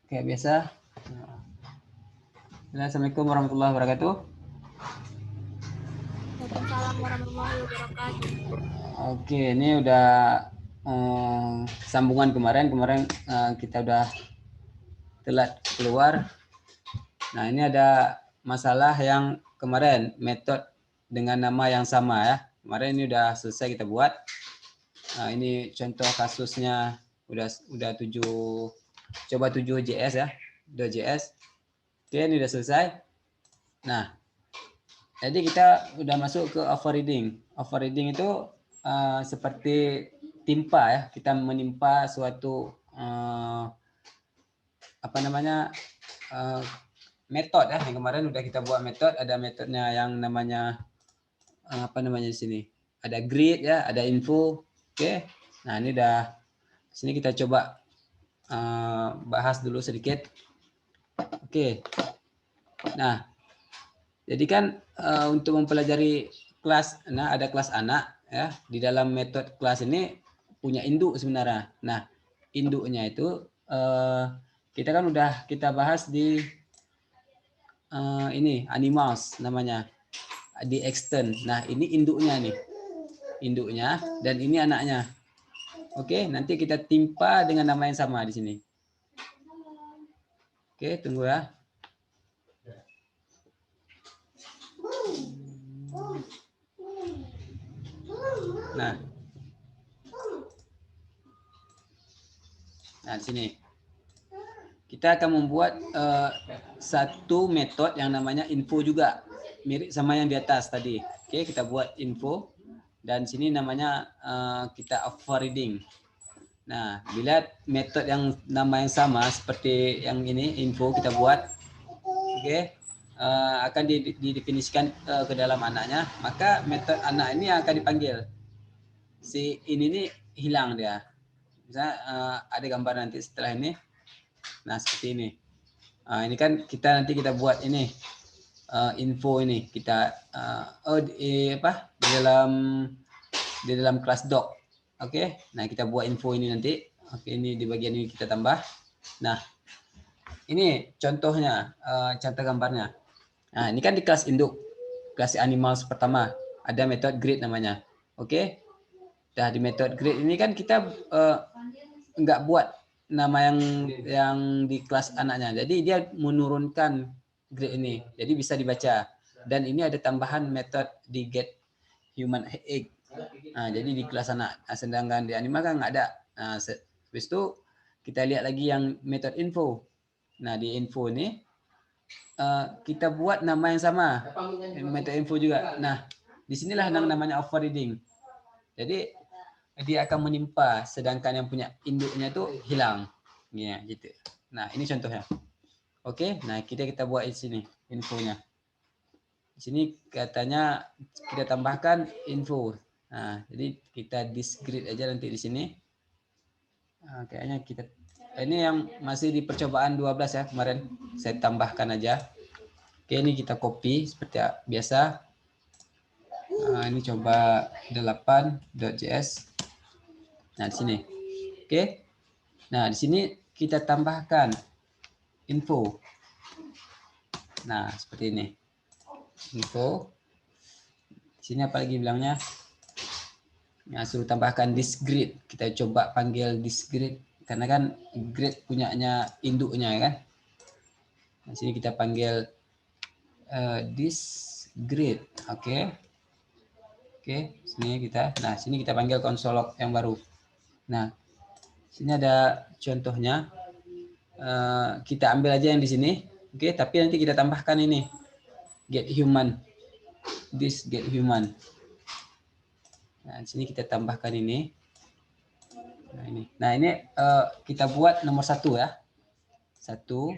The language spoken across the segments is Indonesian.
kayak biasa. Assalamualaikum warahmatullahi wabarakatuh. Waalaikumsalam warahmatullahi wabarakatuh. Oke, ini udah sambungan kemarin kita udah telat keluar. Nah, ini ada masalah yang kemarin, metode dengan nama yang sama ya. Kemarin ini udah selesai kita buat. Nah, ini contoh kasusnya udah 7 coba 7 JS ya. 2 JS. Oke, ini udah selesai. Nah, jadi kita udah masuk ke overreading. Overreading itu seperti timpa ya. Kita menimpa suatu apa namanya metode ya. Yang kemarin udah kita buat metode. Ada metodenya yang namanya apa namanya di sini? Ada grid ya, ada info. Oke. Nah, ini udah sini kita coba bahas dulu sedikit. Oke. Nah, jadi kan untuk mempelajari kelas, nah ada kelas anak ya. Di dalam metode kelas ini punya induk sebenarnya. Nah, induknya itu kita kan udah kita bahas di ini animals namanya di extend. Nah, ini induknya nih. Induknya dan ini anaknya. Oke, nanti kita timpa dengan nama yang sama di sini. Oke, tunggu ya. Nah, di sini kita akan membuat satu metode yang namanya info juga, mirip sama yang di atas tadi. Oke, kita buat info dan sini namanya kita overriding. Nah, bila metode yang nama yang sama seperti yang ini info kita buat, oke, akan didefinisikan ke dalam anaknya, maka metode anak ini akan dipanggil. Si ini nih hilang dia. Misalnya ada gambar nanti setelah ini. Nah, seperti ini. Ini kan kita nanti kita buat ini info ini kita di dalam kelas doc. Oke. Nah, kita buat info ini nanti. Oke, ini di bagian ini kita tambah. Nah, ini contohnya, contoh gambarnya. Nah, ini kan di kelas induk, kelas animals pertama, ada metode grid namanya. Oke. Dah di metode grid ini kan kita nggak buat nama yang di kelas anaknya. Jadi dia menurunkan grade ini. Jadi bisa dibaca. Dan ini ada tambahan metode di get human egg. Nah, jadi di kelas anak. Nah, sedangkan di animal kan nggak ada. Nah, habis itu kita lihat lagi yang metode info. Nah, di info ini kita buat nama yang sama. Metode info juga. Nah, disinilah namanya overreading. Jadi dia akan menimpa, sedangkan yang punya induknya itu hilang. Ya, gitu. Nah, ini contohnya. Oke, nah kita buat di sini infonya. Di sini katanya kita tambahkan info. Nah, jadi kita disgrid aja nanti di sini. Nah, kayaknya kita ini yang masih di percobaan 12 ya kemarin. Saya tambahkan aja. Oke, ini kita copy seperti biasa. Nah, ini coba 8.js. Nah, di sini. Oke. Nah, di sini kita tambahkan info. Nah, seperti ini. Info. Di sini apa lagi bilangnya? Nah, suruh tambahkan this grid. Kita coba panggil this grid karena kan grid punyanya induknya ya kan. Nah, sini kita panggil this grid. Oke. Oke, sini kita. Nah, sini kita panggil konsolog yang baru. Nah, sini ada contohnya. Kita ambil aja yang di sini. Oke, tapi nanti kita tambahkan ini get human. This get human. Nah, di sini kita tambahkan ini. Nah, ini kita buat nomor 1 ya. 1.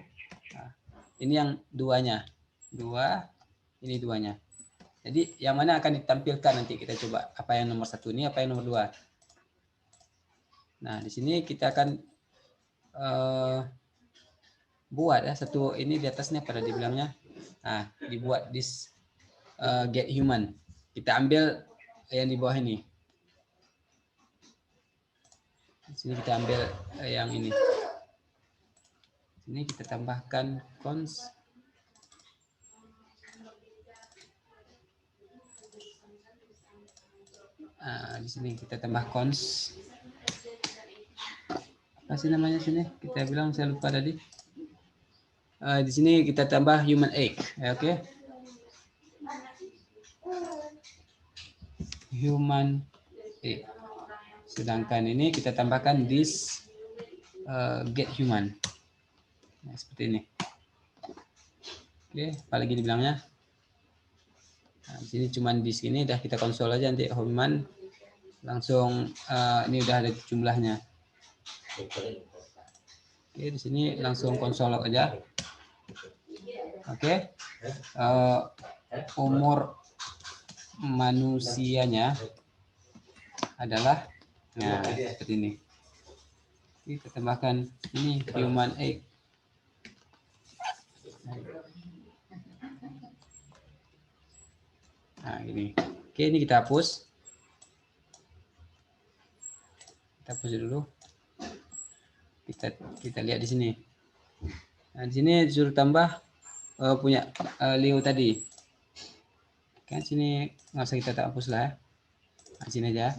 Nah, ini yang duanya. 2. Ini duanya. Jadi yang mana akan ditampilkan nanti kita coba. Apa yang nomor 1 ini, apa yang nomor 2. Nah, di sini kita akan buat ya satu ini di atasnya pada dibilangnya. Nah, dibuat this get human. Kita ambil yang di bawah ini. Di sini kita ambil yang ini. Ini kita tambahkan cons. Di sini kita tambah cons. Apa sih namanya sini? Kita bilang saya lupa tadi. Di sini kita tambah human egg, oke? Human egg. Sedangkan ini kita tambahkan this get human. Nah, seperti ini. Oke, apalagi dibilangnya? Nah, di sini cuman di sini udah kita konsol aja nanti human langsung ini udah ada jumlahnya. Oke, di sini langsung konsol aja. Oke, umur manusianya adalah seperti ini. Kita tambahkan ini human egg. Nah, ini. Oke, ini kita hapus. Kita hapus dulu. Kita lihat di sini. Nah, di sini disuruh tambah punya Leo tadi. Kan sini nggak usah kita tak hapus lah ya. Nah, sini aja.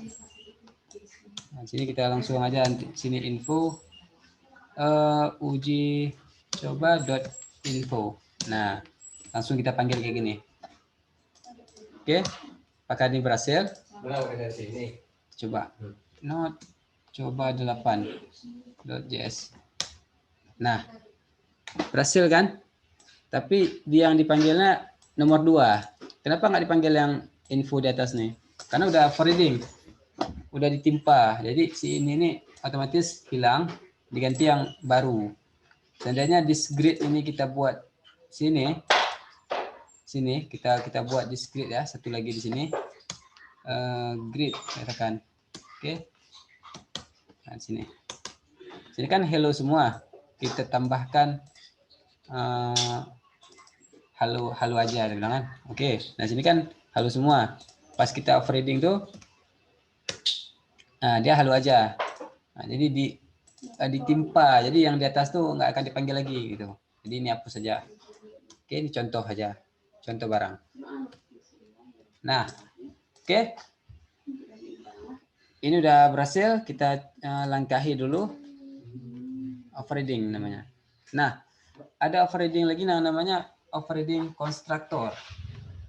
Nah, sini kita langsung aja sini info uji coba .info. Nah, langsung kita panggil kayak gini. Oke, apakah ini berhasil? Coba. Not coba 8.js. Nah, berhasil kan? Tapi dia yang dipanggilnya nomor 2. Kenapa nggak dipanggil yang info di atas nih? Karena udah overriding, udah ditimpa. Jadi si ini otomatis hilang, diganti yang baru. Seandainya this grid ini kita buat sini kita buat this grid ya, satu lagi di sini grid katakan. Oke. Nah, sini kan hello semua, kita tambahkan halo aja bilang kan. Oke, nah sini kan halo semua, pas kita overriding tuh dia halo aja. Nah, jadi ditimpa, jadi yang di atas tuh nggak akan dipanggil lagi gitu. Jadi ini hapus saja. Oke, ini contoh aja, contoh barang. Nah, oke, ini udah berhasil. Kita langkahi dulu overriding namanya. Nah, ada overriding lagi namanya overriding constructor.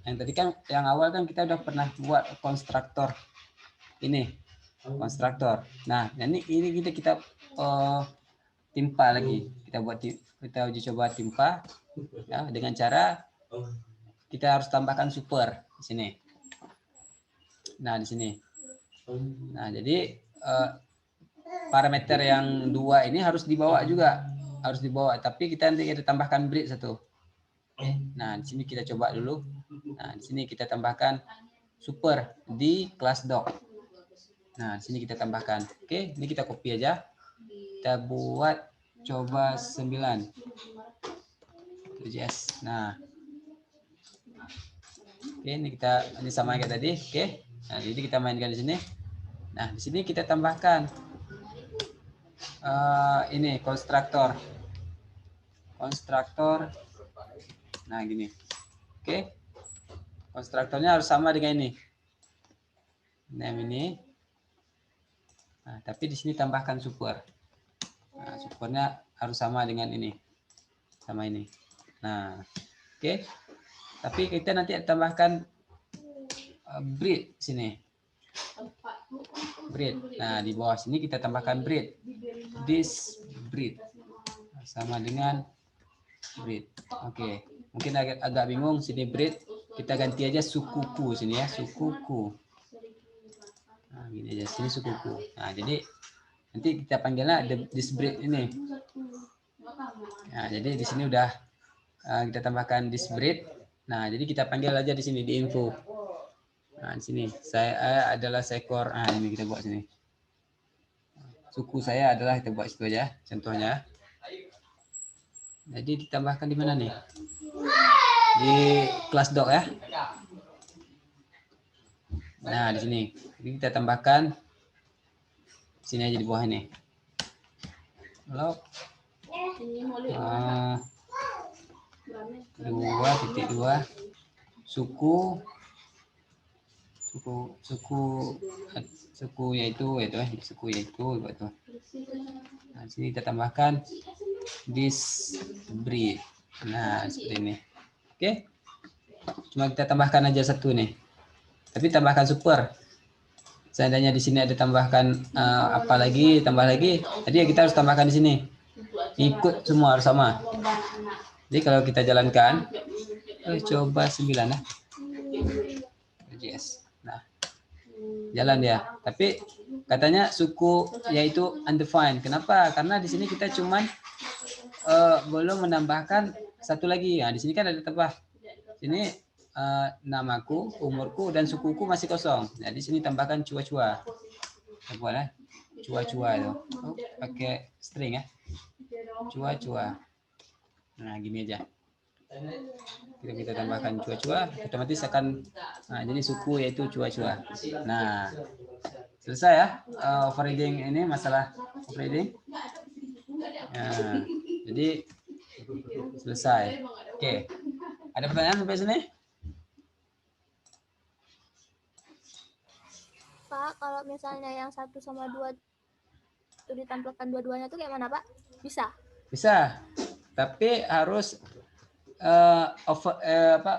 Yang tadi kan yang awal kan kita udah pernah buat constructor ini constructor. Nah, ini kita timpa lagi. Kita uji coba timpa ya, dengan cara kita harus tambahkan super di sini. Nah, di sini. Nah, jadi parameter yang 2 ini harus dibawa juga, tapi kita nanti kita tambahkan breed satu. Nah, di sini kita coba dulu. Nah, di sini kita tambahkan super di class doc. Nah, di sini kita tambahkan. Oke, ini kita copy aja. Kita buat coba 9. JS. Nah. Oke, ini sama kayak tadi. Oke. Nah, jadi kita mainkan di sini. Nah, di sini kita tambahkan ini konstruktor. Nah, gini. Oke. Konstruktornya harus sama dengan ini. Name ini. Nah, tapi di sini tambahkan super. Nah, supernya harus sama dengan ini. Sama ini. Nah, oke. Tapi kita nanti tambahkan breed sini. Breed. Nah, di bawah sini kita tambahkan breed. This breed. Sama dengan breed. Oke. Mungkin agak bingung sini breed. Kita ganti aja sukuku sini ya, sukuku. Nah, gini aja sini sukuku. Nah, jadi nanti kita panggilnya this breed ini. Nah, jadi di sini udah kita tambahkan this breed. Nah, jadi kita panggil aja di sini di info. Nah, di sini saya adalah seekor. Nah, ini kita buat sini. Suku saya adalah, kita buat situ aja contohnya. Jadi ditambahkan di mana nih? Di kelas doc ya. Nah, di sini. Jadi kita tambahkan sini aja di bawah ini. Halo. 2.2 suku yaitu itu. Nah, sini kita tambahkan this breed. Nah, seperti ini. Oke. Cuma kita tambahkan aja satu nih. Tapi tambahkan super. Seandainya di sini ada tambahkan apa lagi, tambah lagi. Jadi kita harus tambahkan di sini. Ikut semua harus sama. Jadi kalau kita jalankan, coba 9 lah. Yes. Nah, jalan dia. Tapi katanya suku yaitu undefined. Kenapa? Karena di sini kita cuman belum menambahkan satu lagi. Nah, di sini kan ada tambah. Sini namaku, umurku, dan sukuku masih kosong. Nah, di sini tambahkan cua-cua. Buat ya. Cua-cua itu. Oh, pakai string ya. Cua-cua. Nah, gini aja. Kita tambahkan cua-cua, otomatis akan jadi suku yaitu cua-cua. Nah, selesai ya overriding ini, masalah overriding. Nah, jadi selesai. Oke. Ada pertanyaan sampai sini? Pak, kalau misalnya yang 1 sama 2 itu ditampilkan dua-duanya tuh kayak mana, Pak? Bisa? Bisa. Tapi harus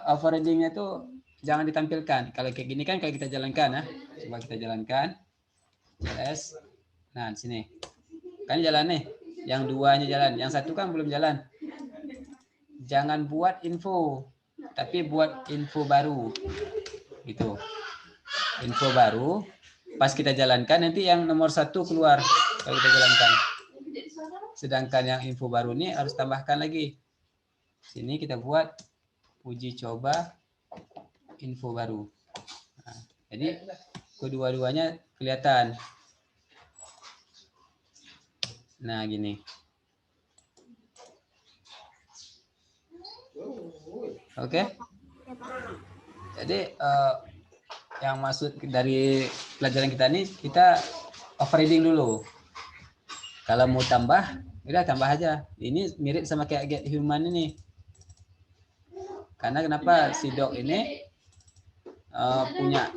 overridingnya itu jangan ditampilkan. Kalau kayak gini kan kalau kita jalankan ya. Coba kita jalankan. Yes. Nah, di sini. Kan jalan nih. Yang duanya jalan, yang satu kan belum jalan. Jangan buat info, tapi buat info baru. Gitu. Info baru. Pas kita jalankan nanti yang nomor 1 keluar kalau kita jalankan. Sedangkan yang info baru ini harus tambahkan lagi. Sini kita buat uji coba info baru. Nah, jadi kedua-duanya kelihatan. Nah, gini. Oke. Jadi yang maksud dari pelajaran kita ini, kita overriding dulu. Kalau mau tambah, udah tambah aja. Ini mirip sama kayak get human ini. Karena kenapa si doc ini punya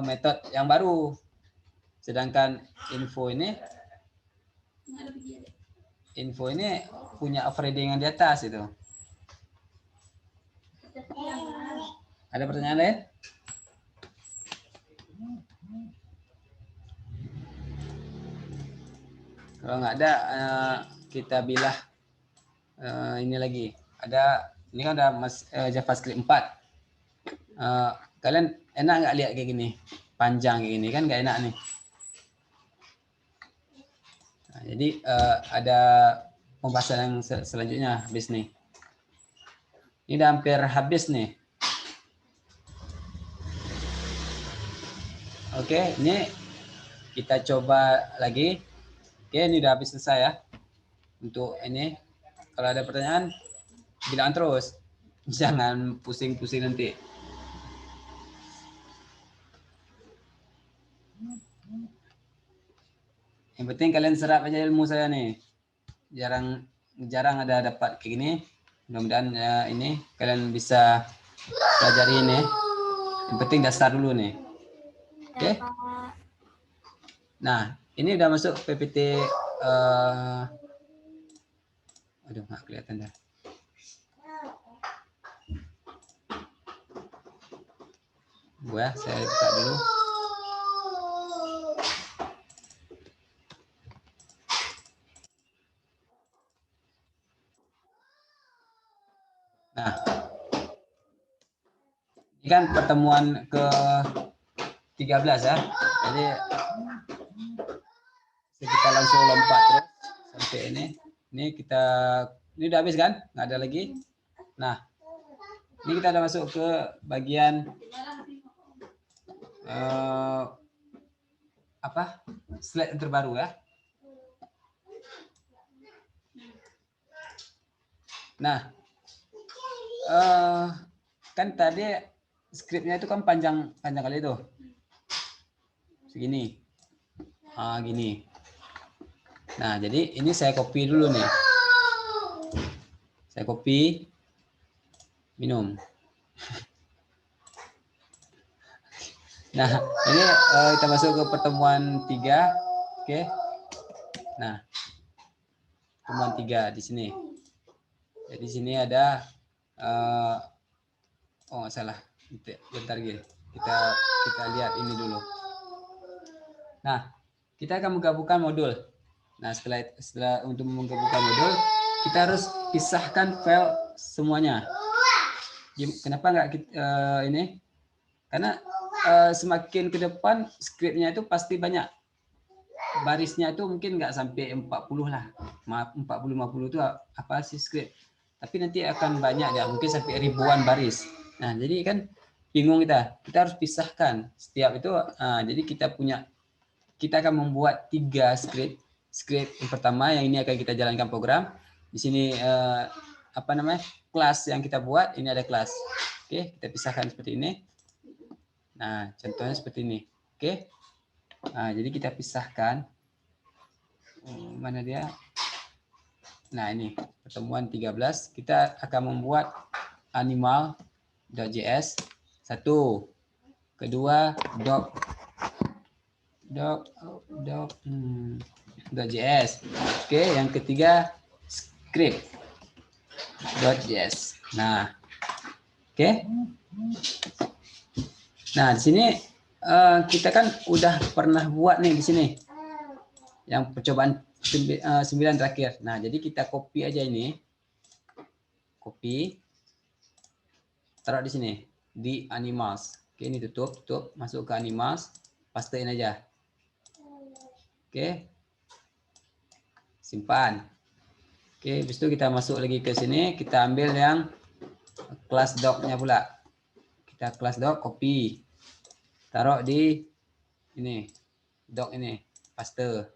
metode yang baru. Sedangkan info ini punya overriding yang di atas itu. Ada pertanyaan lain? Kalau nggak ada, kita bilah ini lagi. Ini kan ada JavaScript 4. Kalian enak nggak lihat kayak gini? Panjang kayak gini kan nggak enak nih. Nah, jadi ada pembahasan yang selanjutnya habis nih. Ini udah hampir habis nih. Oke, ini kita coba lagi. Oke, ini udah habis selesai ya. Untuk ini, kalau ada pertanyaan, bilang terus. Jangan pusing-pusing nanti. Yang penting kalian serap aja ilmu saya nih. Jarang ada dapat kayak gini. Mudah-mudahan ya ini kalian bisa pelajari ini. Yang penting dasar dulu nih. Oke. Nah, ini udah masuk PPT. Aduh, nggak kelihatan dah. Saya buka dulu. Nah, ini kan pertemuan ke-13 ya. Jadi kita langsung lompat terus sampai ini. Ini udah habis kan? Nggak ada lagi. Nah, ini kita udah masuk ke bagian slide yang terbaru ya. Nah, kan tadi skripnya itu kan panjang kali itu. Segini. Gini. Nah, jadi ini saya copy dulu nih. Saya copy, minum. Nah, ini kita masuk ke pertemuan 3. Oke. Nah, pertemuan 3 di sini. Jadi di sini ada oh nggak salah. Bentar gitu. Kita lihat ini dulu. Nah, kita akan menggabungkan modul. Nah, setelah untuk menggabungkan modul, kita harus pisahkan file semuanya. Kenapa nggak ini? Karena semakin ke depan skripnya itu pasti banyak. Barisnya itu mungkin nggak sampai 40 lah. 40-50 itu apa sih skrip. Tapi nanti akan banyak ya, mungkin sampai ribuan baris. Nah, jadi kan bingung kita. Kita harus pisahkan setiap itu. Jadi kita akan membuat 3 skrip. Skrip yang pertama yang ini akan kita jalankan program. Di sini apa namanya? Kelas yang kita buat, ini ada kelas. Oke, kita pisahkan seperti ini. Nah, contohnya seperti ini. Oke. Nah, jadi kita pisahkan. Mana dia? Nah, ini pertemuan 13. Kita akan membuat animal.js. 1. Kedua, doc.js. Oke, yang ketiga script.js. Nah, oke. Nah, di sini kita kan udah pernah buat nih di sini. Yang percobaan 9 terakhir. Nah, jadi kita copy aja ini. Copy. Taruh di sini di animals. Oke, ini tutup, masuk ke animals, pastein aja. Oke. Simpan. Oke, habis itu kita masuk lagi ke sini, kita ambil yang class doc-nya pula. Kita class doc, copy. Taruh di ini. Doc ini, paste.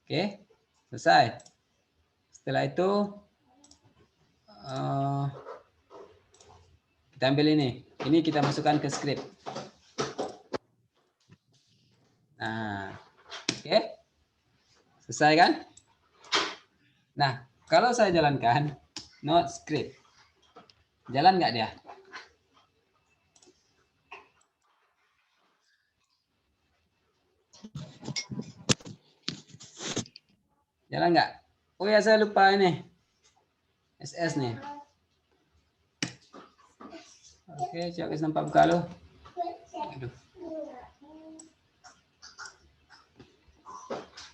Oke, selesai. Setelah itu kita ambil ini. Ini kita masukkan ke script. Nah, oke. Selesai kan? Nah, kalau saya jalankan not script. Jalan nggak dia? Jalan nggak? Oh ya, saya lupa ini. SS nih. Oke, coba kasih nampak buka lo. Aduh.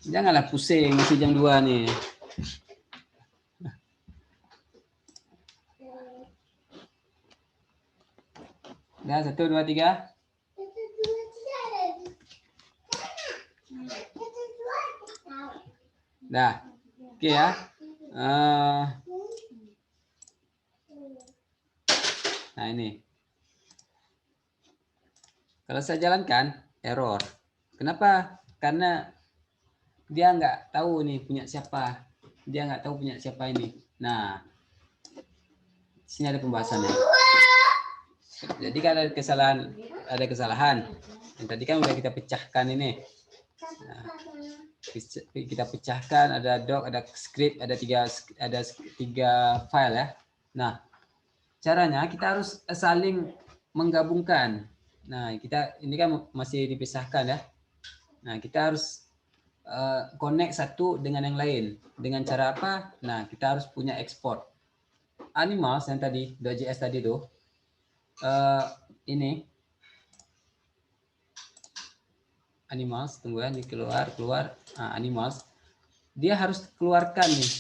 Janganlah pusing, masih jam 2 nih. Dah, 1, 2, 3. Dah. Oke ya. Nah, ini. Kalau saya jalankan, error. Kenapa? Karena dia nggak tahu nih punya siapa. Dia nggak tahu punya siapa ini. Nah, sini ada pembahasannya. Jadi kan ada kesalahan. Yang tadi kan udah kita pecahkan ini. Nah, kita pecahkan, ada doc, ada script, ada tiga file ya. Nah, caranya kita harus saling menggabungkan. Nah, ini kan masih dipisahkan ya. Nah, kita harus connect satu dengan yang lain. Dengan cara apa? Nah, kita harus punya export. Animals yang tadi, .js tadi tuh, ini animals, tunggu ya, ini keluar. Animals, dia harus keluarkan nih.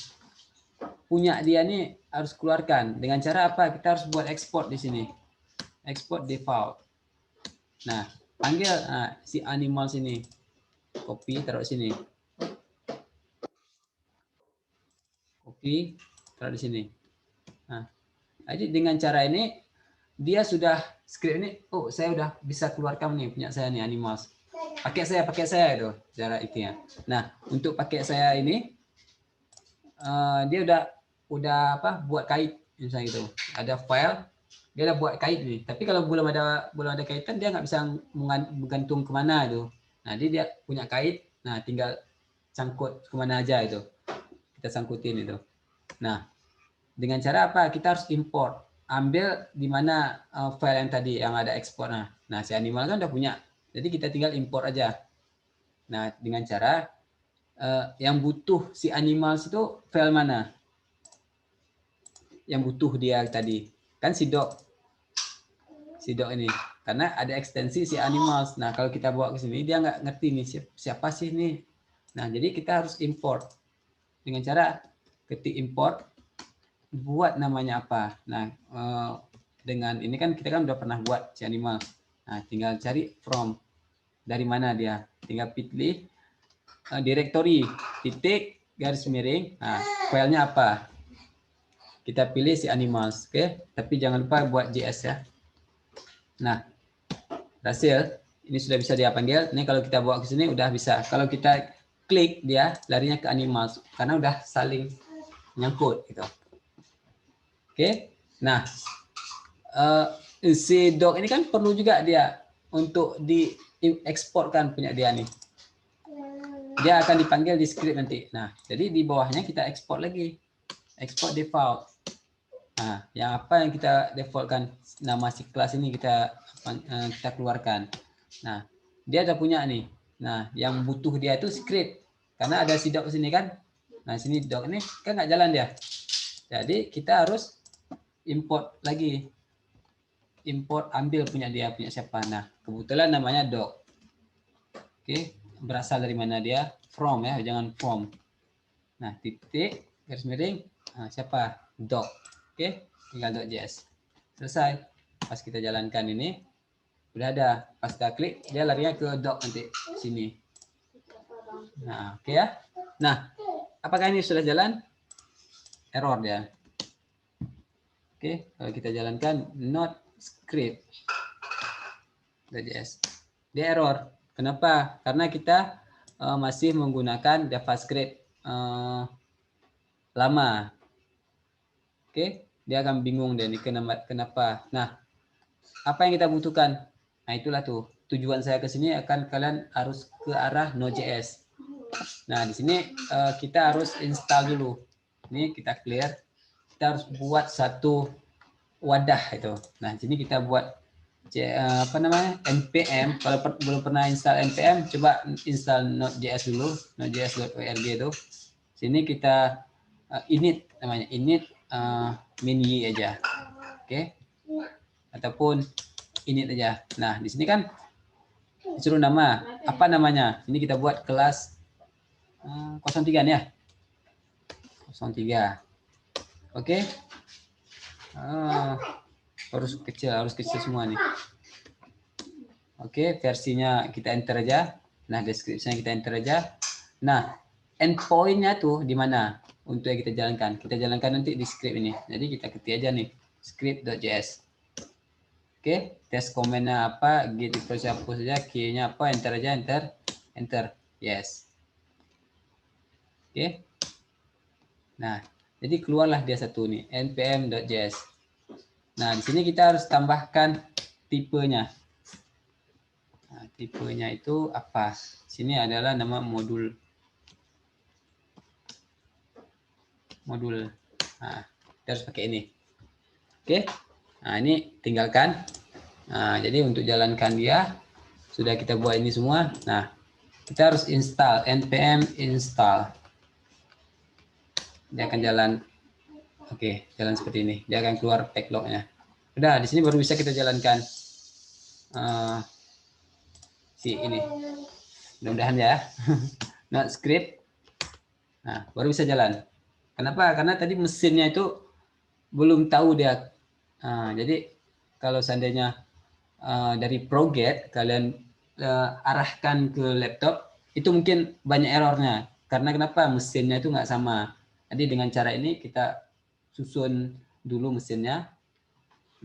Punya dia nih harus keluarkan. Dengan cara apa? Kita harus buat export di sini. Export default. Nah, panggil si animals ini. Copy, taruh sini. Copy, taruh di sini. Nah, jadi dengan cara ini dia sudah script ini, oh saya udah bisa keluarkan nih punya saya nih animals. Pakai saya itu cara itu ya. Nah, untuk pakai saya ini dia udah apa buat kait misalnya gitu. Ada file dia udah buat kait nih. Tapi kalau belum ada kaitan dia nggak bisa menggantung kemana itu. Nah, dia punya kait. Nah, tinggal sangkut kemana aja itu. Kita sangkutin itu. Nah, dengan cara apa? Kita harus import. Ambil di mana file yang tadi yang ada ekspornya. Nah, si animal kan udah punya. Jadi kita tinggal import aja. Nah, dengan cara yang butuh si animals itu file mana? Yang butuh dia tadi. Kan si doc ini. Karena ada ekstensi si animals. Nah, kalau kita bawa ke sini, dia nggak ngerti nih siapa sih ini. Nah, jadi kita harus import. Dengan cara ketik import, buat namanya apa. Nah, dengan ini kan kita kan udah pernah buat si animal. Nah, tinggal cari from. Dari mana dia. Tinggal pilih directory, titik, garis miring. Nah, filenya apa? Kita pilih si animals, oke? Tapi jangan lupa buat JS ya. Nah, hasil ini sudah bisa dia panggil. Ini kalau kita bawa ke sini udah bisa. Kalau kita klik dia larinya ke animals karena udah saling nyangkut gitu. Oke. Nah, si doc ini kan perlu juga dia untuk dieksporkan punya dia nih. Dia akan dipanggil di script nanti. Nah, jadi di bawahnya kita ekspor lagi. Export default. Nah, yang apa yang kita defaultkan nama si kelas ini kita keluarkan. Nah, dia ada punya nih. Nah, yang butuh dia itu script. Karena ada si doc sini kan. Nah, sini doc ini kan nggak jalan dia. Jadi kita harus import lagi. Import ambil punya dia punya siapa. Nah, kebetulan namanya doc. Oke, berasal dari mana dia? From ya, jangan from. Nah, titik garis miring. Nah, siapa? Doc. Oke, tinggal .js. Selesai. Pas kita jalankan ini, udah ada. Pas kita klik, dia larinya ke doc nanti sini. Nah, oke ya. Nah, apakah ini sudah jalan? Error dia. Oke, kalau kita jalankan not script .js. Dia error. Kenapa? Karena kita masih menggunakan JavaScript lama. Oke, dia akan bingung dan kenapa. Nah, apa yang kita butuhkan? Nah, itulah tuh. Tujuan saya ke sini akan kalian harus ke arah Node.js. Nah, di sini kita harus install dulu. Ini kita clear. Kita harus buat satu wadah itu. Nah, di sini kita buat apa namanya? npm. Kalau belum pernah install npm, coba install Node.js dulu, nodejs.org itu. Sini kita init namanya, init mini aja. Oke. Ataupun init aja. Nah, di sini kan disuruh nama. Apa namanya? Ini kita buat kelas 03 nih ya. 03. Oke. Harus kecil semua nih. Oke, versinya kita enter aja. Nah, deskripsinya kita enter aja. Nah, endpoint-nya tuh di mana untuk yang kita jalankan? Kita jalankan nanti di script ini. Jadi kita ketik aja nih, script.js. Oke, tes komennya apa, get proses apa saja, key-nya apa, enter aja, enter, yes. Oke. Nah, jadi keluarlah dia satu nih, npm.js. Nah, di sini kita harus tambahkan tipenya. Nah, tipenya itu apa? Sini adalah nama modul. Nah, kita harus pakai ini. Oke. Nah, ini tinggalkan. Nah, jadi untuk jalankan dia sudah kita buat ini semua. Nah, kita harus install npm install. Dia akan jalan. Oke, jalan seperti ini. Dia akan keluar backlog-nya. Udah, di sini baru bisa kita jalankan si ini. Mudah-mudahan ya. Not script. Nah, baru bisa jalan. Kenapa? Karena tadi mesinnya itu belum tahu dia. Nah, jadi kalau seandainya dari ProGet kalian arahkan ke laptop, itu mungkin banyak errornya. Karena kenapa? Mesinnya itu nggak sama. Jadi dengan cara ini kita susun dulu mesinnya.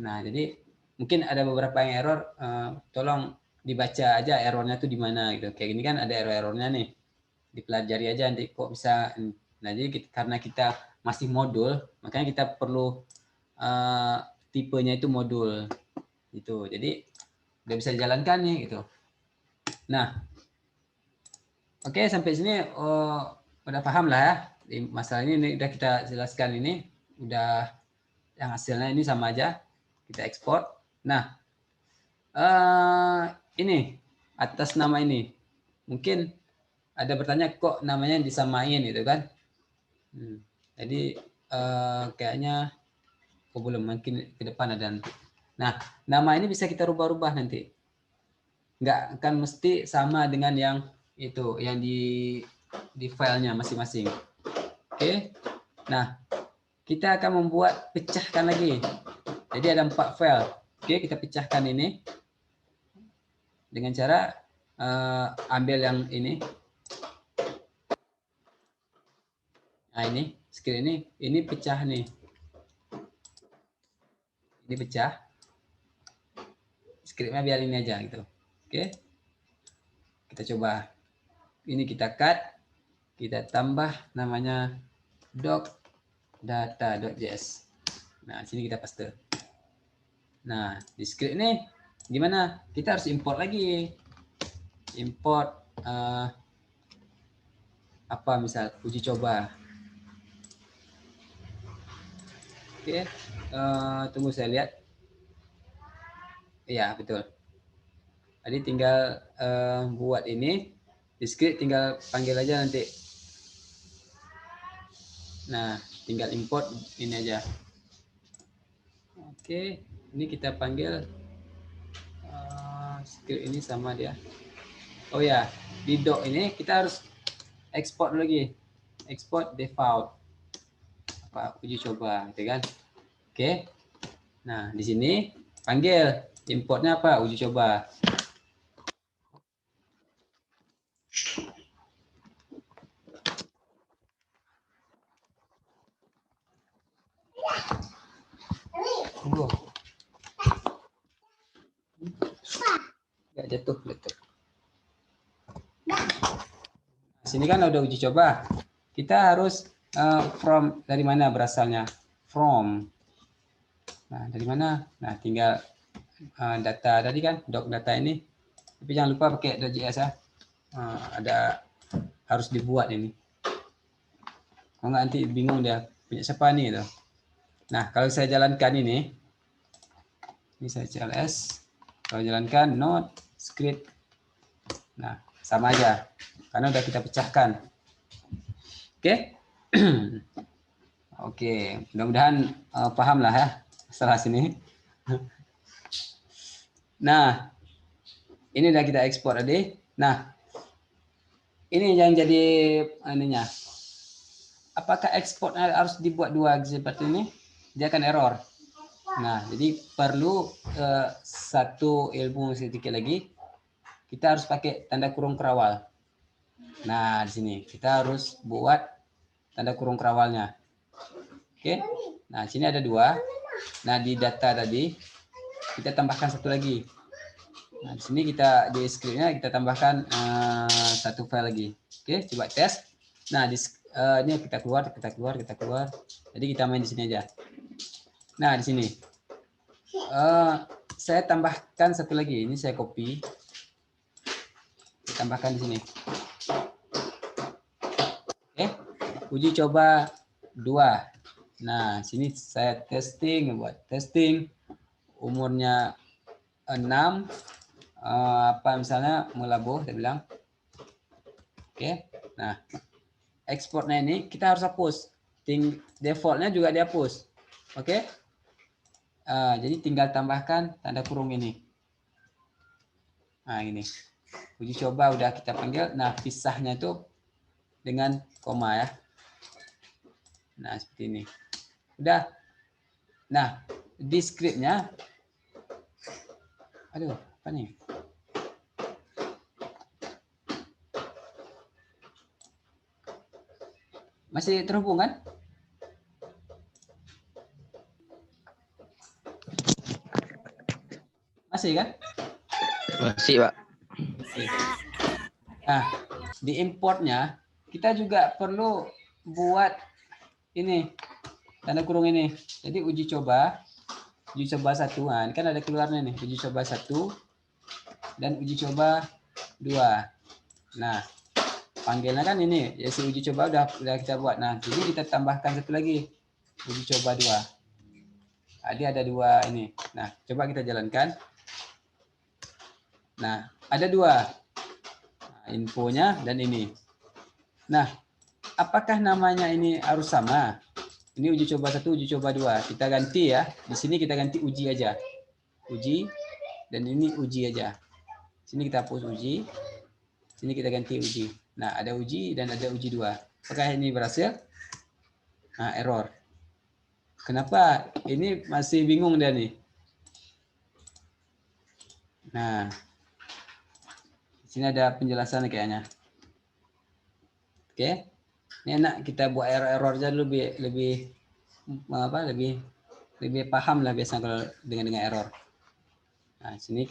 Nah, jadi mungkin ada beberapa yang error. Tolong dibaca aja errornya tuh di mana gitu. Kayak gini kan ada error-errornya nih. Dipelajari aja nanti kok bisa. Nah, jadi karena kita masih modul, makanya kita perlu tipenya itu modul gitu. Jadi udah bisa dijalankan nih gitu. Nah, oke, sampai sini udah paham lah ya masalah ini udah kita jelaskan ini. udah yang hasilnya ini sama aja, kita ekspor. Nah, ini atas nama ini mungkin ada bertanya kok namanya disamain gitu kan. Jadi kayaknya belum, mungkin ke depan ada nanti. Nah, nama ini bisa kita rubah-rubah nanti. Nggak akan mesti sama dengan yang itu, yang di filenya masing-masing. Oke. Nah, kita akan membuat pecahkan lagi. Jadi ada 4 file. Oke, kita pecahkan ini dengan cara ambil yang ini. Nah, ini script ini pecah nih. Ini pecah. Scriptnya biar ini aja gitu. Oke. Kita coba. Ini kita cut. Kita tambah namanya doc.data.js. Nah, sini kita paste. Nah, di script ini gimana? Kita harus import lagi. Import apa misal uji coba. Oke, tunggu saya lihat. Iya, betul. Jadi tinggal buat ini. Di script tinggal panggil aja nanti. Nah, tinggal import ini aja. Oke, ini kita panggil script ini sama dia. Oh ya, di doc ini kita harus export lagi. Export default. Apa uji coba, gitu kan? Oke. Nah, di sini panggil importnya apa? Uji coba. Tunggu. Nggak jatuh laptop. Sini kan udah uji coba. Kita harus from, dari mana berasalnya? From. Nah, dari mana? Nah, tinggal data tadi kan, doc data ini. Tapi jangan lupa pakai .js ya. Ada harus dibuat ini. Kalau nggak nanti bingung dia punya siapa nih itu. Nah, kalau saya jalankan ini saya CLS. Kalau jalankan node script. Nah, sama aja. Karena udah kita pecahkan. Oke. Oke, mudah-mudahan paham lah ya setelah sini. Nah, ini udah kita ekspor tadi. Nah, ini yang jadi ininya. Apakah ekspor harus dibuat dua seperti ini? Dia akan error. Nah, jadi perlu satu ilmu sedikit lagi. Kita harus pakai tanda kurung kerawal. Nah, di sini kita harus buat tanda kurung kerawalnya. Oke. Nah, sini ada 2. Nah, di data tadi kita tambahkan satu lagi. Nah, di sini kita di scriptnya kita tambahkan satu file lagi. Oke, coba tes. Nah, ini kita keluar. Jadi kita main di sini aja. Nah, di sini saya tambahkan satu lagi. Ini saya copy. Tambahkan di sini. Oke, uji coba 2. Nah, sini saya buat testing. Umurnya 6. Apa misalnya Mulabo, saya bilang. Oke, nah ekspornya ini kita harus hapus. Defaultnya juga dihapus. Oke, jadi tinggal tambahkan tanda kurung ini. Nah, ini uji coba udah kita panggil. Nah, pisahnya itu dengan koma ya. Nah, seperti ini. Udah. Nah, di scriptnya, aduh, apa nih? Masih terhubung kan? Masih kan? Masih, Pak. Masih. Nah, di importnya kita juga perlu buat ini tanda kurung ini. Jadi uji coba 1 kan ada keluarnya nih, uji coba 1 dan uji coba 2. Nah, panggilnya kan ini ya, si uji coba udah kita buat. Nah, jadi kita tambahkan satu lagi. uji coba 2. Dia ada 2 ini. Nah, coba kita jalankan. Nah, ada 2. Nah, infonya dan ini. Nah, apakah namanya ini harus sama? Ini uji coba 1, uji coba 2. Kita ganti ya. Di sini kita ganti uji aja. Uji dan ini uji aja. Sini kita hapus uji. Sini kita ganti uji. Nah, ada uji dan ada uji 2. Apakah ini berhasil? Nah, error. Kenapa? Ini masih bingung dia nih. Nah, sini ada penjelasan kayaknya. Oke. Ini enak kita buat error-error aja lebih paham lah biasanya kalau dengan error. Nah, sini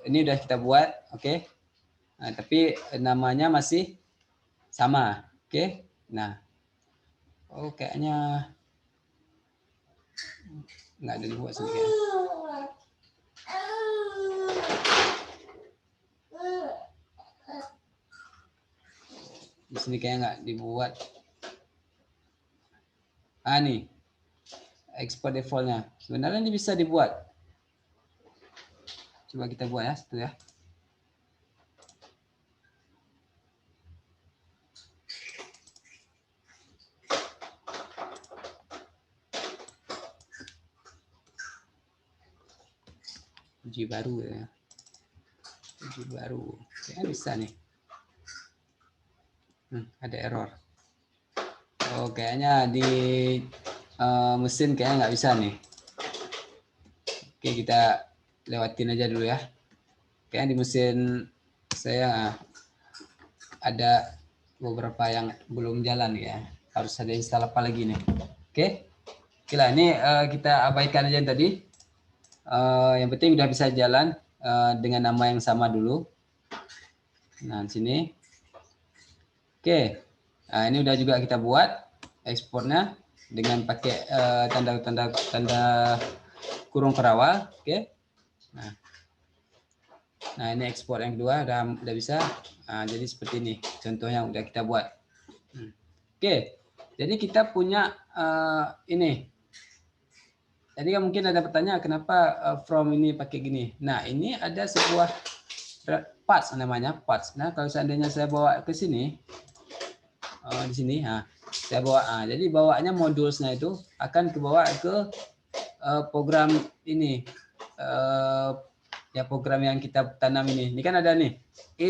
ini udah kita buat, oke. Nah, tapi namanya masih sama, oke. Nah, kayaknya nggak ada dibuat sini kayaknya. Di sini kayaknya nggak dibuat. Nih, export defaultnya. Sebenarnya ini bisa dibuat. Coba kita buat ya, satu ya. Uji baru ya. Uji baru. Kayaknya bisa nih. Ada error. Kayaknya di mesin kayaknya nggak bisa nih. Oke, kita lewatin aja dulu ya. Kayaknya di mesin saya ada beberapa yang belum jalan ya. Harus ada install apa lagi nih. Oke lah, ini kita abaikan aja yang tadi. Yang penting udah bisa jalan dengan nama yang sama dulu. Nah, di sini. Oke. Nah, ini udah juga kita buat ekspornya dengan pakai tanda kurung kerawal. Oke. Nah, ini ekspor yang kedua udah bisa. Nah, jadi seperti ini contohnya udah kita buat. Oke. Jadi kita punya ini. Jadi mungkin ada pertanyaan kenapa from ini pakai gini. Nah, ini ada sebuah parts namanya parts. Nah, kalau seandainya saya bawa ke sini di sini, saya bawa. Jadi bawaannya modulsnya itu akan kebawa ke program ini. Ya program yang kita tanam ini. Ini kan ada nih.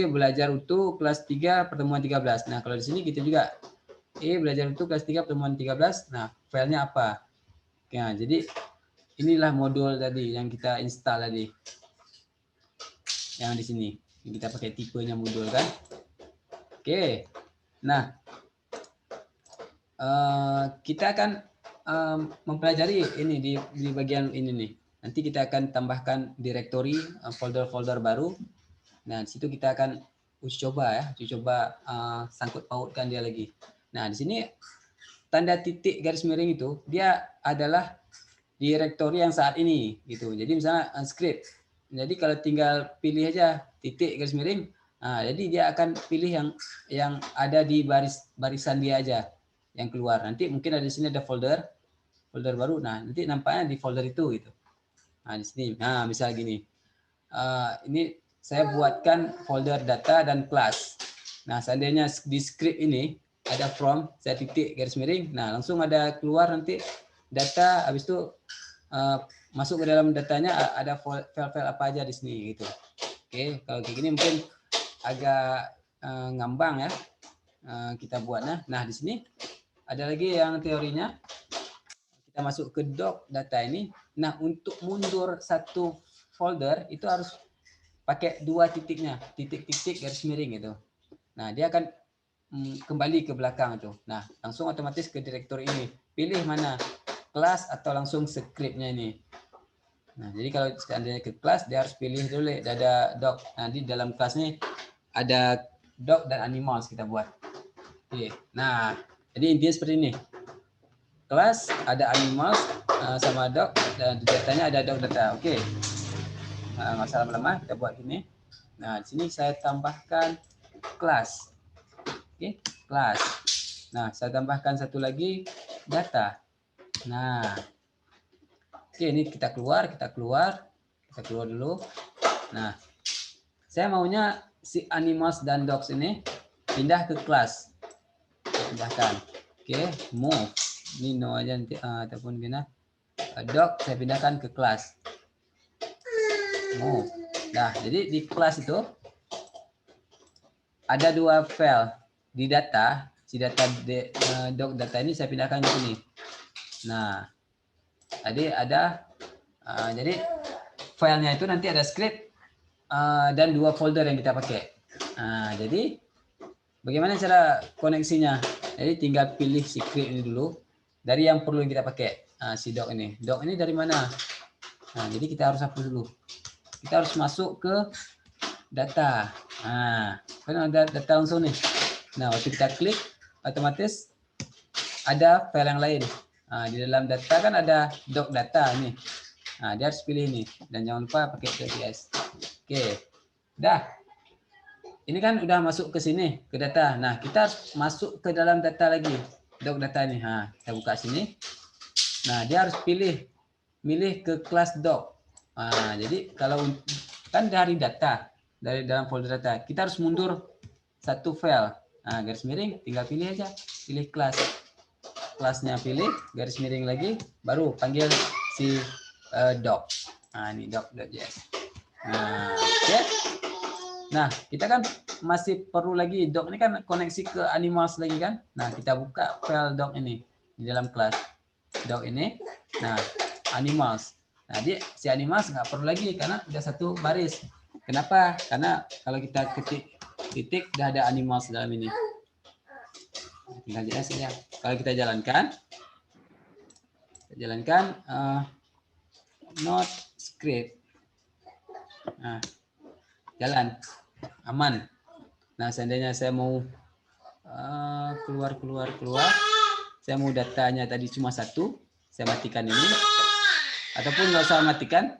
Belajar utuh kelas 3 pertemuan 13. Nah, kalau di sini kita juga belajar utuh kelas 3 pertemuan 13. Nah, filenya apa? Nah, jadi inilah modul tadi yang kita install tadi. Yang di sini. Kita pakai tipenya modul kan. Oke. Nah, kita akan mempelajari ini di bagian ini nih. Nanti kita akan tambahkan direktori folder-folder baru. Nah, di situ kita akan uji coba sangkut pautkan dia lagi. Nah, di sini tanda titik garis miring itu dia adalah direktori yang saat ini gitu. Jadi misalnya script. Jadi kalau tinggal pilih aja titik garis miring, jadi dia akan pilih yang ada di barisan dia aja yang keluar. Nanti mungkin ada di sini ada folder baru. Nah, nanti nampaknya di folder itu gitu. Nah, di sini. Nah, misal gini. Ini saya buatkan folder data dan class. Nah, seandainya di script ini ada from, saya titik garis miring. Nah, langsung ada keluar nanti data, habis itu masuk ke dalam datanya ada file-file apa aja di sini gitu. Oke, kalau kayak gini mungkin agak ngambang ya kita buatnya. Nah, di sini ada lagi yang teorinya. Kita masuk ke doc data ini. Nah, untuk mundur satu folder itu harus pakai 2 titiknya, titik-titik garis miring gitu. Nah, dia akan kembali ke belakang itu. Nah, langsung otomatis ke direktori ini. Pilih mana, kelas atau langsung scriptnya ini. Nah, jadi kalau seandainya ke kelas, dia harus pilih dulu ada doc. Nah, di dalam kelas ini ada doc dan animals kita buat. Oke. Nah, jadi intinya seperti ini. Kelas ada animals sama doc dan di datanya ada doc data. Oke. Nah, nggak usah lama-lama, kita buat gini. Nah, di sini saya tambahkan kelas. Oke, kelas. Nah, saya tambahkan satu lagi data. Nah, oke, ini kita keluar dulu. Nah, saya maunya si animals dan dogs ini pindah ke kelas. Pindahkan. Oke, move. Ini no aja nanti ataupun gimana. Dog saya pindahkan ke kelas. Move. Nah, jadi di kelas itu ada 2 file di data. Si data dog data ini saya pindahkan ke sini. Nah, tadi ada jadi filenya itu nanti ada script dan 2 folder yang kita pakai. Jadi bagaimana cara koneksinya? Jadi tinggal pilih si script ini dulu dari yang perlu kita pakai. Si doc ini. Doc ini dari mana? Nah, jadi kita harus hapus dulu. Kita harus masuk ke data. Kan ada data langsung nih. Nah, waktu kita klik otomatis ada file yang lain. Di dalam data kan ada doc data nih. Dia harus pilih ini dan jangan lupa pakai TXT. Oke. Dah. Ini kan udah masuk ke sini ke data. Nah, kita harus masuk ke dalam data lagi. Doc data nih. Kita buka sini. Nah, dia harus milih ke kelas doc. Jadi kalau kan dari data, dari dalam folder data, kita harus mundur satu file. Garis miring, tinggal pilih aja, pilih kelas. Kelasnya pilih, garis miring lagi, baru panggil si doc. Ini doc.js. Okay. Nah, kita kan masih perlu lagi doc ini kan koneksi ke animals lagi kan. Nah, kita buka file doc ini di dalam kelas doc ini. Nah, animals. Nah, si animals nggak perlu lagi karena udah satu baris. Kenapa? Karena kalau kita ketik titik udah ada animals dalam ini. Tinggal JS ya. Kalau kita jalankan not script. Jalan aman. Nah, seandainya saya mau keluar, saya mau datanya tadi cuma satu, saya matikan ini. Ataupun nggak usah matikan,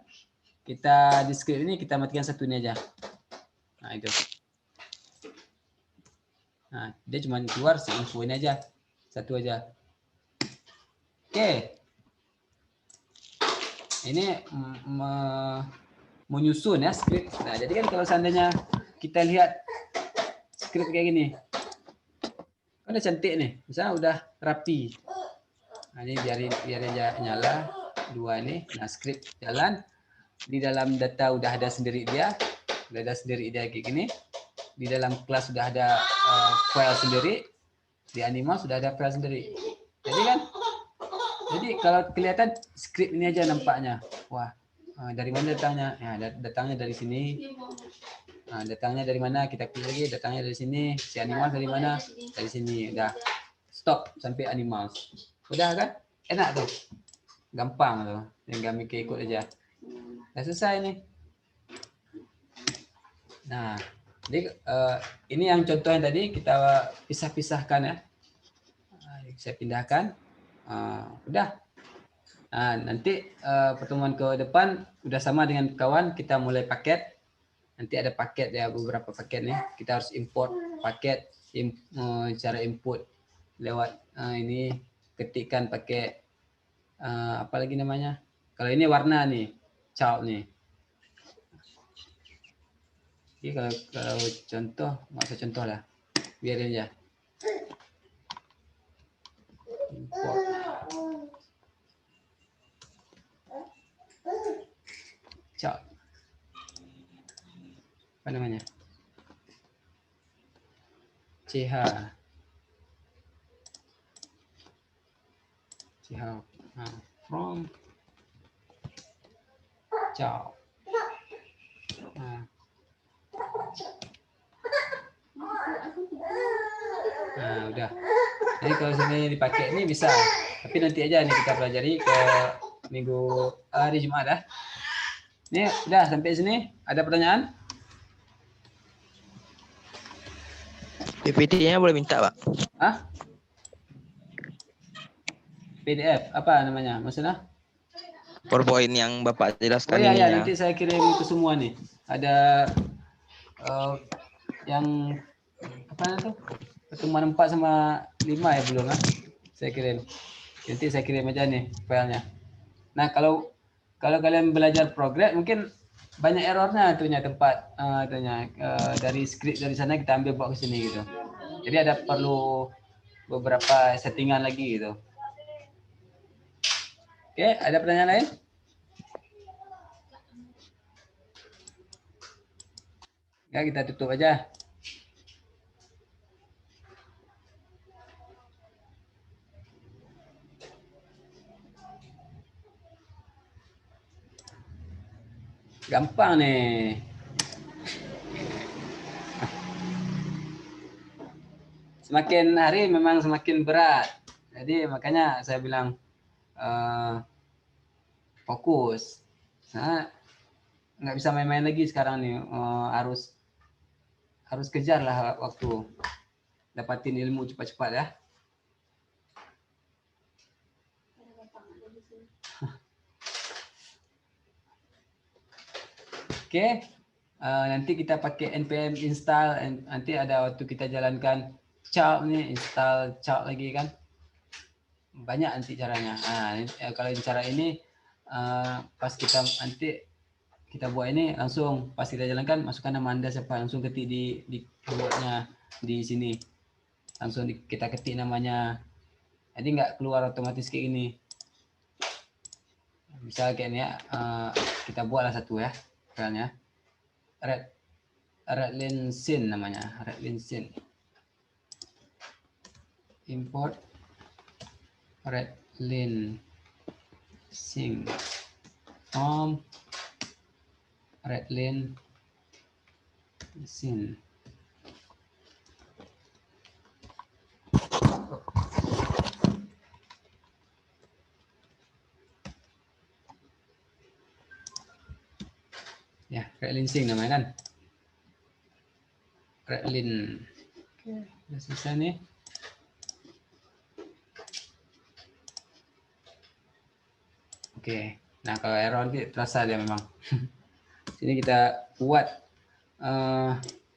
kita di script ini kita matikan satu ini aja. Nah, itu. Nah, dia cuma keluar si info ini aja, satu aja. Oke. Ini menyusun ya script. Nah, jadi kan kalau seandainya kita lihat script kayak gini, kan udah cantik nih, misalnya udah rapi. Nah, ini biarin aja nyala dua ini. Nah, script jalan di dalam data udah ada sendiri dia, kayak gini. Di dalam kelas sudah ada file sendiri, di animal sudah ada file sendiri. Jadi kalau kelihatan script ini aja nampaknya. Wah, dari mana datangnya? Ya, datangnya dari sini. Nah, datangnya dari mana? Kita pilih lagi. Datangnya dari sini. Si animal dari mana? Dari sini. Udah. Stop sampai animals. Udah kan? Enak tuh. Gampang tuh. Tinggal mikir ikut aja. Udah selesai nih. Nah, jadi ini yang contoh yang tadi kita pisah-pisahkan ya. Saya pindahkan. Udah. Nah, nanti pertemuan ke depan udah sama dengan kawan, kita mulai paket. Nanti ada paket ya, beberapa paket nih. Kita harus import paket, cara input lewat ini ketikkan pakai apa lagi namanya? Kalau ini warna nih, child nih. Jadi kalau contoh, nggak usah contoh lah, biarin aja. Import. Child. Apa namanya? CH. From child. Nah, udah. Jadi kalau sebenarnya dipakai ini bisa, tapi nanti aja nih kita pelajari ke minggu hari Jumat dah. Ini udah sampai sini. Ada pertanyaan? PPT-nya boleh minta, Pak. PDF apa namanya? Maksudnya? PowerPoint yang Bapak jelaskan iya, ininya. nanti saya kirim ke semua nih. Ada yang apa itu? Pertemuan 4 sama 5 ya belum lah. Saya kirim. Nanti saya kirim aja nih filenya. Nah, kalau kalian belajar Progress mungkin banyak errornya tuhnya tempat dari script dari sana kita ambil bawa ke sini gitu. Jadi ada perlu beberapa settingan lagi gitu. Oke, ada pertanyaan lain? Ya, kita tutup aja. Gampang nih. Semakin hari memang semakin berat. Jadi makanya saya bilang fokus. Nah, nggak bisa main-main lagi sekarang nih. Harus kejar lah waktu. Dapatin ilmu cepat-cepat ya. Oke, nanti kita pakai npm install. Nanti ada waktu kita jalankan chart nih, install chart lagi kan. Banyak nanti caranya. Nah, kalau cara ini pas kita nanti kita buat ini langsung pas kita jalankan masukkan nama Anda siapa, langsung ketik di keyboardnya di sini. Langsung kita ketik namanya. Jadi nggak keluar otomatis kayak gini. Misal kayak ini ya, kita buatlah satu ya, filenya. Redline scene namanya, Redline scene. Import Redline scene from Redline scene. Ya, Redline scene namanya kan. Redline. Oke, udah selesai nih. Oke, nah kalau error nanti terasa dia memang. Sini kita buat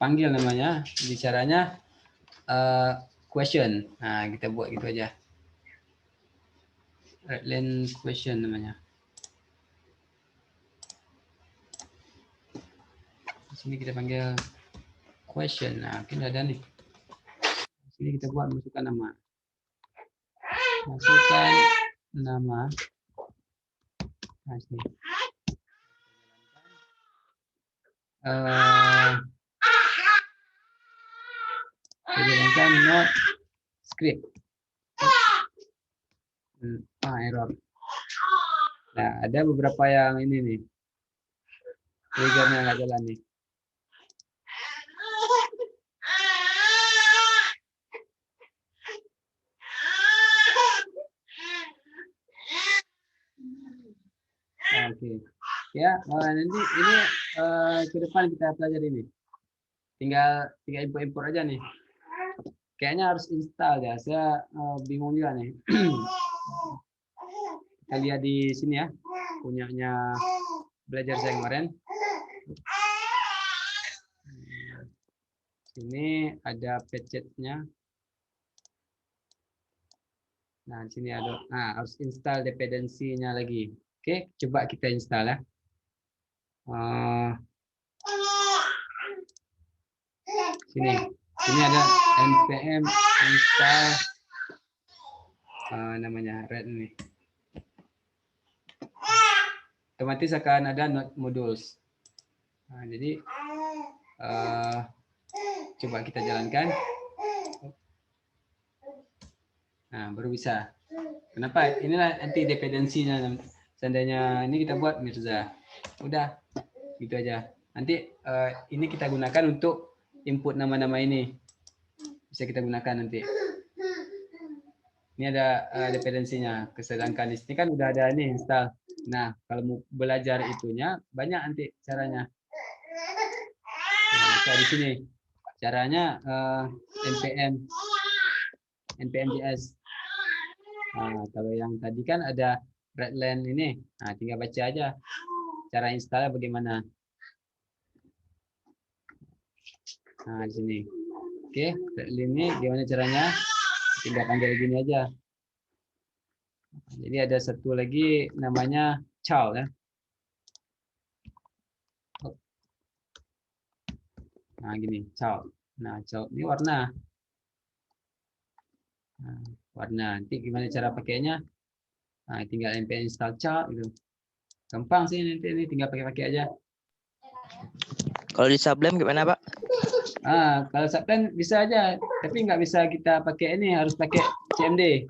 panggil namanya, bicaranya question. Nah, kita buat gitu aja. Redline question namanya. Di sini kita panggil question. Nah, mungkin ada nih. Di sini kita buat masukkan nama. Masukkan nama. Nah, sini. Jalankan not script. Error. Nah, ada beberapa yang ini nih. Triggernya nggak jalan nih. Oke. Ya, nanti ini ke depan kita pelajari ini. Tinggal import aja nih. Kayaknya harus install ya. Saya bingung juga nih. Kita lihat di sini ya. Punyanya belajar saya kemarin. Sini ada patchetnya. Nah, di sini ada. Nah, harus install dependensinya lagi. Oke, coba kita install ya. Sini ada npm install namanya red nih. Otomatis akan ada node modules. Nah, jadi coba kita jalankan. Nah, baru bisa. Kenapa? Inilah anti dependensinya. Seandainya ini kita buat Mirza. Udah, gitu aja. Nanti ini kita gunakan untuk input nama-nama ini. Bisa kita gunakan nanti. Ini ada dependensinya. Sedangkan di sini kan udah ada ini install. Nah, kalau mau belajar itunya banyak nanti caranya. Nah, di sini caranya npm.js. Nah, kalau yang tadi kan ada Redline ini. Nah, tinggal baca aja cara install bagaimana. Nah, di sini. Oke, Redline ini gimana caranya? Tinggal panggil gini aja. Jadi ada satu lagi namanya child ya. Nah, gini, child. Nah, child ini warna. Nah, warna. Nanti gimana cara pakainya? Nah, tinggal npm install child gitu. Gampang sih nanti ini tinggal pakai aja. Kalau di Sublime gimana, Pak? Kalau Sublime bisa aja, tapi nggak bisa kita pakai ini, harus pakai CMD.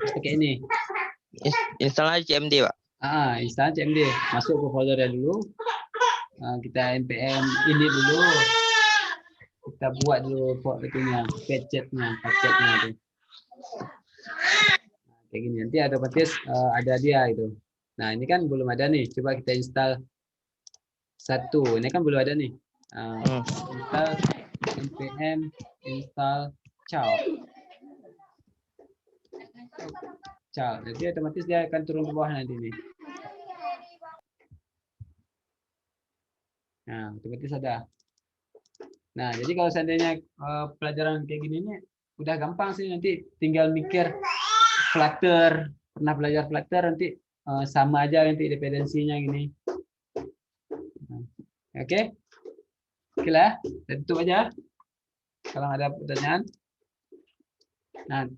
Harus pakai ini. Install aja CMD, Pak. Install CMD. Masuk ke foldernya dulu. Kita npm ini dulu. Kita buat dulu paketnya tuh. Kayak gini nanti otomatis ada dia itu. Nah, ini kan belum ada nih. Coba kita install satu. Ini kan belum ada nih. Install npm install child. Jadi otomatis dia akan turun ke bawah nanti nih. Nah, otomatis ada. Nah, jadi kalau seandainya pelajaran kayak gini nih udah gampang sih, nanti tinggal mikir Flutter, pernah belajar Flutter nanti sama aja nanti dependensinya gini. Oke. Oke lah, tutup aja. Kalau ada pertanyaan. Nah,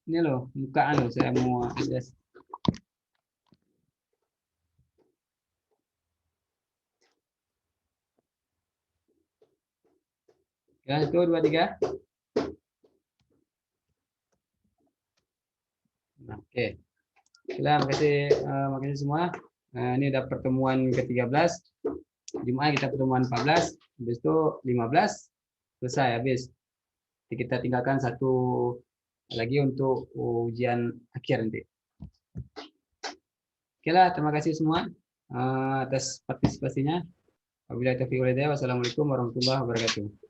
ini loh, bukaan loh saya mau adjust. Ya, 1, 2, 3. Oke. Makasih semua. Ini udah pertemuan ke-13. Jumat kita pertemuan 14, habis itu 15 selesai habis. Jadi kita tinggalkan satu lagi untuk ujian akhir nanti. Oke lah, terima kasih semua atas partisipasinya. Wabillahi taufiq wal hidayah. Wassalamualaikum warahmatullahi wabarakatuh.